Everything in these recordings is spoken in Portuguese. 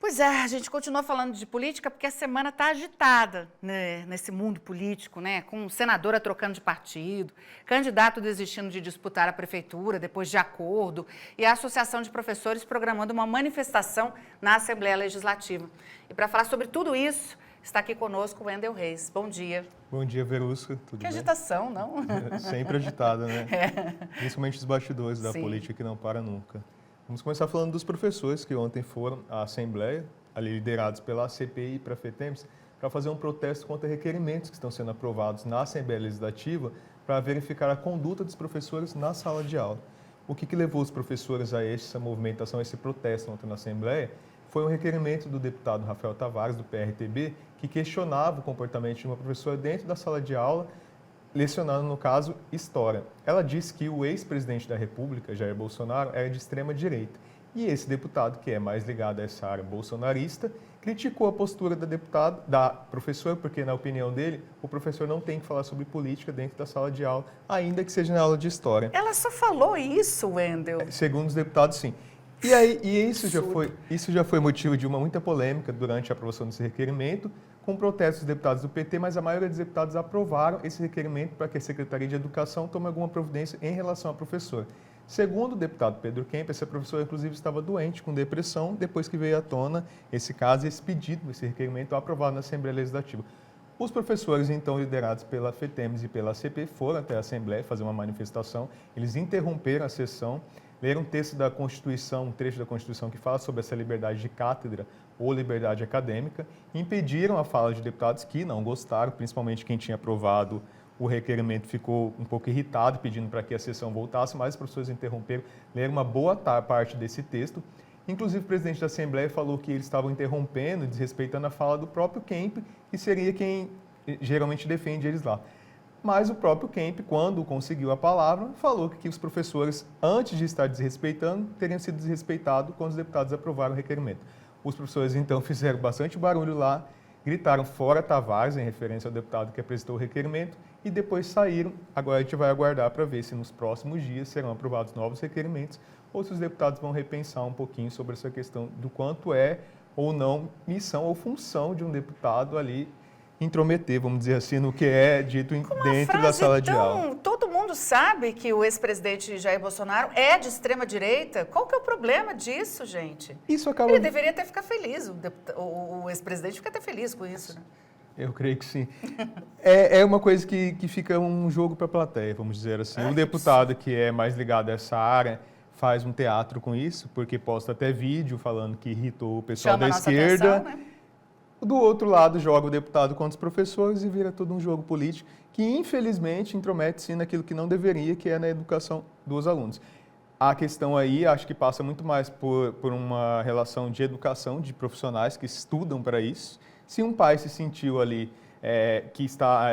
Pois é, a gente continua falando de política porque a semana está agitada, né, nesse mundo político, né, com senadora trocando de partido, candidato desistindo de disputar a prefeitura depois de acordo e a Associação de Professores programando uma manifestação na Assembleia Legislativa. E para falar sobre tudo isso, está aqui conosco o Wendel Reis. Bom dia. Bom dia, Verusca. Tudo que bem? agitação, não? Sempre agitada, né? Principalmente os bastidores da Sim. política que não para nunca. Vamos começar falando dos professores que ontem foram à Assembleia, ali liderados pela CPI e para a FETEMS, para fazer um protesto contra requerimentos que estão sendo aprovados na Assembleia Legislativa para verificar a conduta dos professores na sala de aula. O que levou os professores a essa movimentação, a esse protesto ontem na Assembleia, foi um requerimento do deputado Rafael Tavares, do PRTB, que questionava o comportamento de uma professora dentro da sala de aula, lecionando, no caso, História. Ela disse que o ex-presidente da República, Jair Bolsonaro, era de extrema-direita. E esse deputado, que é mais ligado a essa área bolsonarista, criticou a postura da professora, porque, na opinião dele, o professor não tem que falar sobre política dentro da sala de aula, ainda que seja na aula de História. Ela só falou isso, Wendel? Segundo os deputados, sim. Isso já foi motivo de muita polêmica durante a aprovação desse requerimento, com protestos dos deputados do PT, mas a maioria dos deputados aprovaram esse requerimento para que a Secretaria de Educação tome alguma providência em relação à professora. Segundo o deputado Pedro Kemp, essa professora, inclusive, estava doente, com depressão, depois que veio à tona esse caso, esse pedido, esse requerimento aprovado na Assembleia Legislativa. Os professores, então, liderados pela FETEMS e pela CP, foram até a Assembleia fazer uma manifestação. Eles interromperam a sessão, leram um texto da Constituição, um trecho da Constituição que fala sobre essa liberdade de cátedra ou liberdade acadêmica, impediram a fala de deputados que não gostaram, principalmente quem tinha aprovado o requerimento ficou um pouco irritado, pedindo para que a sessão voltasse, mas os professores interromperam, leram uma boa parte desse texto. Inclusive, o presidente da Assembleia falou que eles estavam interrompendo, desrespeitando a fala do próprio Kemp, que seria quem geralmente defende eles lá. Mas o próprio Kemp, quando conseguiu a palavra, falou que os professores, antes de estar desrespeitando, teriam sido desrespeitados quando os deputados aprovaram o requerimento. Os professores, então, fizeram bastante barulho lá, gritaram fora Tavares, em referência ao deputado que apresentou o requerimento, e depois saíram. Agora a gente vai aguardar para ver se nos próximos dias serão aprovados novos requerimentos ou se os deputados vão repensar um pouquinho sobre essa questão do quanto é ou não missão ou função de um deputado ali intrometer, vamos dizer assim, no que é dito dentro da sala de aula. Todo mundo sabe que o ex-presidente Jair Bolsonaro é de extrema-direita. Qual que é o problema disso, gente? Isso acaba... Ele deveria até ficar feliz, o ex-presidente fica até feliz com isso, né? Eu creio que sim. É uma coisa que fica um jogo para a plateia, vamos dizer assim. O deputado que é mais ligado a essa área faz um teatro com isso, porque posta até vídeo falando que irritou o pessoal da esquerda. Atenção, né? Do outro lado, joga o deputado contra os professores e vira todo um jogo político que, infelizmente, intromete sim naquilo que não deveria, que é na educação dos alunos. A questão aí, acho que passa muito mais por uma relação de educação, de profissionais que estudam para isso. Se um pai se sentiu ali que está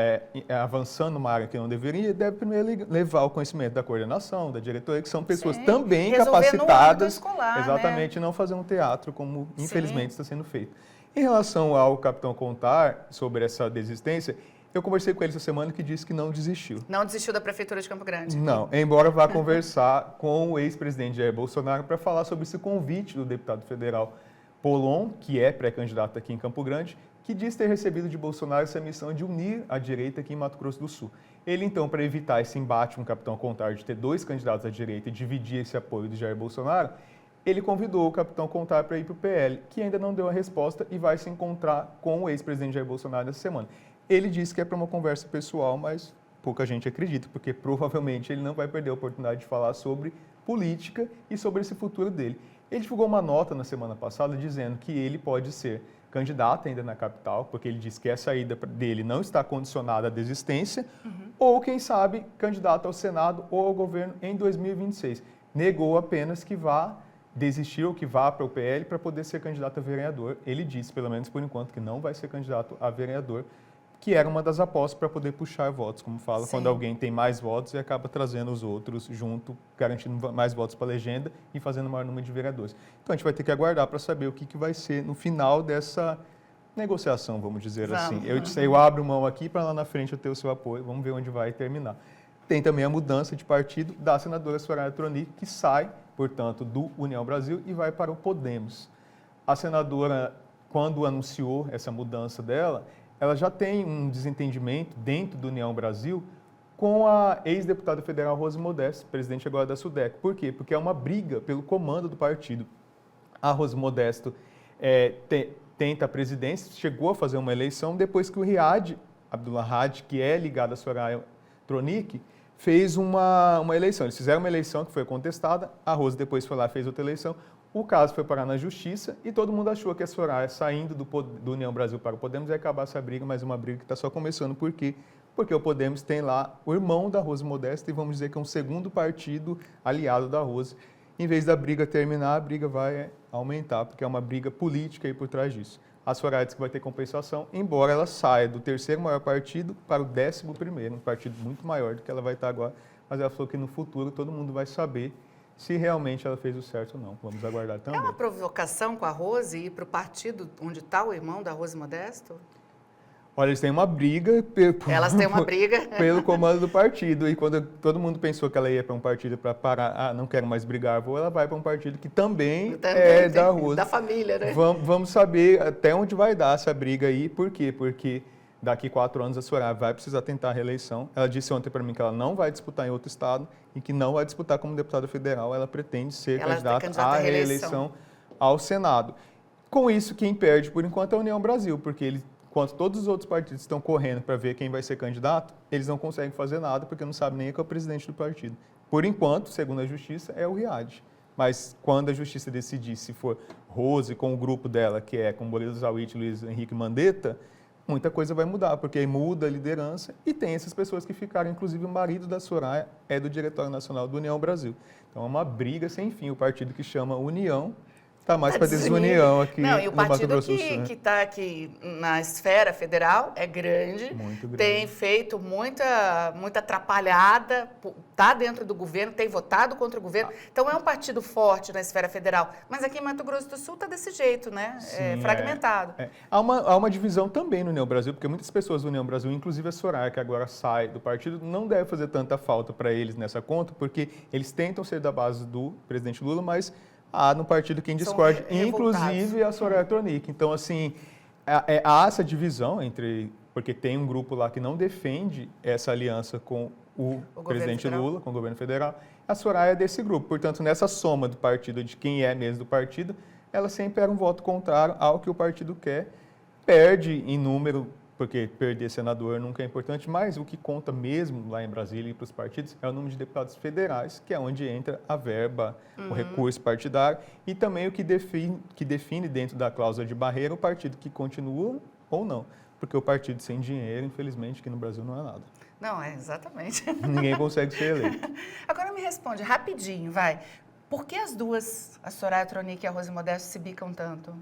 avançando numa área que não deveria, deve primeiro levar o conhecimento da coordenação, da diretoria, que são pessoas também capacitadas, escolar, exatamente, né? Não fazer um teatro como, infelizmente, está sendo feito. Em relação ao capitão Contar, sobre essa desistência, eu conversei com ele essa semana que disse que não desistiu. Não desistiu da Prefeitura de Campo Grande? Não, embora vá conversar com o ex-presidente Jair Bolsonaro para falar sobre esse convite do deputado federal Polon, que é pré-candidato aqui em Campo Grande, que diz ter recebido de Bolsonaro essa missão de unir a direita aqui em Mato Grosso do Sul. Ele, então, para evitar esse embate com o capitão Contar de ter dois candidatos à direita e dividir esse apoio do Jair Bolsonaro, ele convidou o capitão Contar para ir para o PL, que ainda não deu a resposta e vai se encontrar com o ex-presidente Jair Bolsonaro essa semana. Ele disse que é para uma conversa pessoal, mas pouca gente acredita, porque provavelmente ele não vai perder a oportunidade de falar sobre política e sobre esse futuro dele. Ele divulgou uma nota na semana passada dizendo que ele pode ser candidato ainda na capital, porque ele disse que a saída dele não está condicionada à desistência, ou, quem sabe, candidato ao Senado ou ao governo em 2026. Negou apenas que vá desistir ou que vá para o PL para poder ser candidato a vereador. Ele disse, pelo menos por enquanto, que não vai ser candidato a vereador, que era uma das apostas para poder puxar votos, como fala, quando alguém tem mais votos e acaba trazendo os outros junto, garantindo mais votos para a legenda e fazendo o maior número de vereadores. Então a gente vai ter que aguardar para saber o que vai ser no final dessa negociação, vamos dizer assim. Eu abro mão aqui para lá na frente eu ter o seu apoio, vamos ver onde vai terminar. Tem também a mudança de partido da senadora Soraya Tronic, que sai, portanto, do União Brasil e vai para o Podemos. a senadora, quando anunciou essa mudança dela, ela já tem um desentendimento dentro do União Brasil com a ex-deputada federal Rose Modesto, presidente agora da SUDEC. Por quê? Porque é uma briga pelo comando do partido. A Rose Modesto tenta a presidência, chegou a fazer uma eleição depois que o Riad Abdullah Hadi, que é ligado a Soraya Tronic, fez uma eleição. Eles fizeram uma eleição que foi contestada, a Rose depois foi lá e fez outra eleição. O caso foi parar na justiça e todo mundo achou que a Soraya, saindo do União Brasil para o Podemos, ia acabar essa briga, mas uma briga que está só começando. Por quê? Porque o Podemos tem lá o irmão da Rose Modesto e vamos dizer que é um segundo partido aliado da Rose. Em vez da briga terminar, a briga vai aumentar, porque é uma briga política aí por trás disso. A Soraya diz que vai ter compensação, embora ela saia do terceiro maior partido para o 11º, um partido muito maior do que ela vai estar agora. Mas ela falou que no futuro todo mundo vai saber se realmente ela fez o certo ou não. Vamos aguardar também. É uma provocação com a Rose ir para o partido onde está o irmão da Rose Modesto? Olha, eles têm uma briga Elas têm uma briga pelo comando do partido. E quando todo mundo pensou que ela ia para um partido para parar, não quero mais brigar, ela vai para um partido que também é da Rose. Da família, né? Vamos saber até onde vai dar essa briga aí. Por quê? Porque daqui 4 anos a Soraya vai precisar tentar a reeleição. Ela disse ontem para mim que ela não vai disputar em outro estado e que não vai disputar como deputada federal. Ela pretende ser candidata à reeleição ao Senado. Com isso, quem perde, por enquanto, é a União Brasil, porque enquanto todos os outros partidos estão correndo para ver quem vai ser candidato, eles não conseguem fazer nada porque não sabem nem quem é o presidente do partido. Por enquanto, segundo a Justiça, é o Riad. Mas quando a Justiça decidir se for Rose com o grupo dela, que é com Bolívar Zawitz e Luiz Henrique Mandetta, muita coisa vai mudar, porque aí muda a liderança e tem essas pessoas que ficaram, inclusive o marido da Soraya é do Diretório Nacional do União Brasil. Então é uma briga sem fim. O partido que chama União está mais para desunião aqui no Mato Grosso do Sul. Não, e o partido que está aqui na esfera federal é grande, muito grande. Tem feito muita atrapalhada, está dentro do governo, tem votado contra o governo. Então é um partido forte na esfera federal. Mas aqui em Mato Grosso do Sul está desse jeito, né? Sim, fragmentado. Há uma divisão também no União Brasil, porque muitas pessoas do União Brasil, inclusive a Soraya, que agora sai do partido, não deve fazer tanta falta para eles nessa conta, porque eles tentam ser da base do presidente Lula, mas há no partido quem discorde, inclusive a Soraya Tronic. Então, assim, há essa divisão porque tem um grupo lá que não defende essa aliança com o presidente Lula, com o governo federal. A Soraya é desse grupo. Portanto, nessa soma do partido, de quem é mesmo do partido, ela sempre era um voto contrário ao que o partido quer. Perde em número, porque perder senador nunca é importante, mas o que conta mesmo lá em Brasília e para os partidos é o número de deputados federais, que é onde entra a verba, o recurso partidário, e também o que define dentro da cláusula de barreira o partido que continua ou não. Porque o partido sem dinheiro, infelizmente, aqui no Brasil não é nada. Não, exatamente. Ninguém consegue ser eleito. Agora me responde, rapidinho, vai. Por que as duas, a Soraya Tronic e a Rose Modesto, se bicam tanto?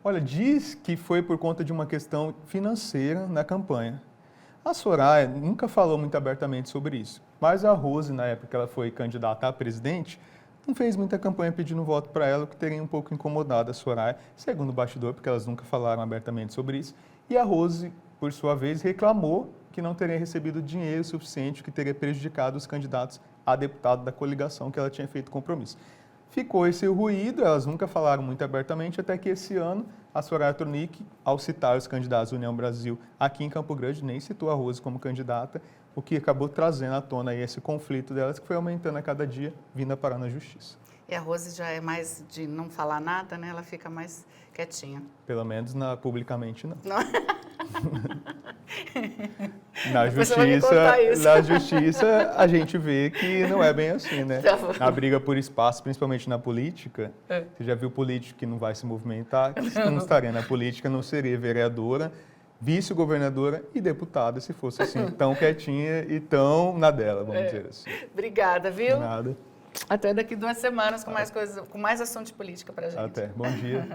Olha, diz que foi por conta de uma questão financeira na campanha. A Soraya nunca falou muito abertamente sobre isso, mas a Rose, na época que ela foi candidata a presidente, não fez muita campanha pedindo voto para ela, o que teria um pouco incomodado a Soraya, segundo o bastidor, porque elas nunca falaram abertamente sobre isso. E a Rose, por sua vez, reclamou que não teria recebido dinheiro suficiente, que teria prejudicado os candidatos a deputado da coligação que ela tinha feito compromisso. Ficou esse ruído, elas nunca falaram muito abertamente, até que esse ano a Soraya Tronic, ao citar os candidatos da União Brasil aqui em Campo Grande, nem citou a Rose como candidata, o que acabou trazendo à tona aí esse conflito delas, que foi aumentando a cada dia, vindo a parar na justiça. E a Rose já é mais de não falar nada, né? Ela fica mais quietinha. Pelo menos publicamente não. Na justiça, a gente vê que não é bem assim, né? Na briga por espaço, principalmente na política, você já viu político que não vai se movimentar, que se não estaria na política, não seria vereadora, vice-governadora e deputada, se fosse assim, tão quietinha e tão na dela, vamos dizer assim. Obrigada, viu? Nada. Até daqui 2 semanas com mais coisas, com mais assunto de política pra gente. Até. Bom dia.